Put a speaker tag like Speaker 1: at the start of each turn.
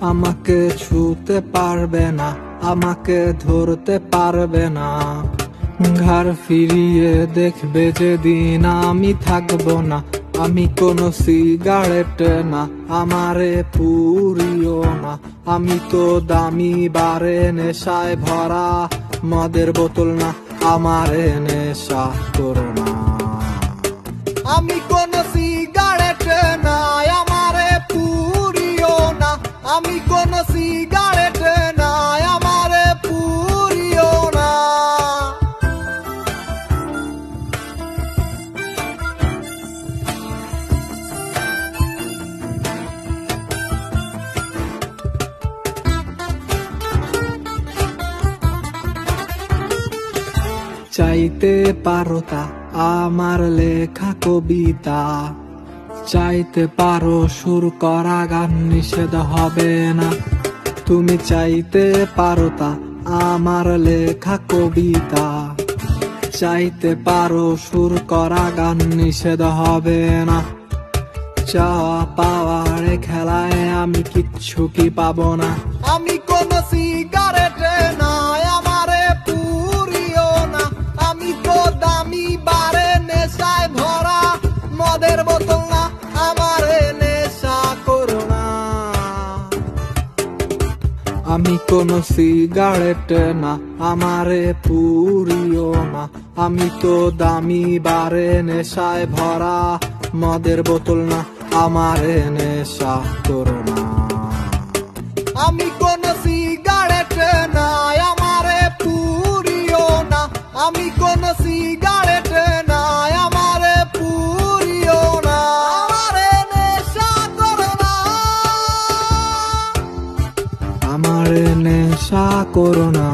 Speaker 1: আমাকে ছুতে পারবে না, আমাকে ধরতে পারবে না। ঘাড় ফিরিয়ে দেখবে যেদিন আমি থাকবো না। আমি কোনো সিগারেট না, আমারে পুরিও না। আমি তো দামি বারে নেশায় ভরা মদের বোতল না, আমারে নেশা করো না। আমি কোনো সিগারেট না, আমারে পুরিও না। আমি কোনো সিগারেট না, আমারে পুরিও না। চাইতে পারো তা আমার লেখা কবিতা, চাইতে পারো সুর করা গান, নিষেধ হবে না। তুমি চাইতে পারো তা আমার লেখা কবিতা, চাইতে পারো সুর করা গান, নিষেধ হবে না। চাওয়া পাওয়ার খেলায় আমি কিচ্ছু কি পাবো না। আমি কোনো সিগারেট না, আমারে পুরিও না। আমি তো দামি বারে নেশায় ভরা মদের বোতল না, আমারে নেশা করো না। আমি কোনো সিগারেট না, আমারে পুরিও না। আমি তো দামি বারে নেশায় ভরা মদের বোতল না, আমারে নেশা করো না। আমি কোনো সিগারেট না, আমারে পুরিও না। আমি কোনো সিগারেট না, আমারে পুরিও না। আমারে নেশা করো না, আমারে নেশা করো না।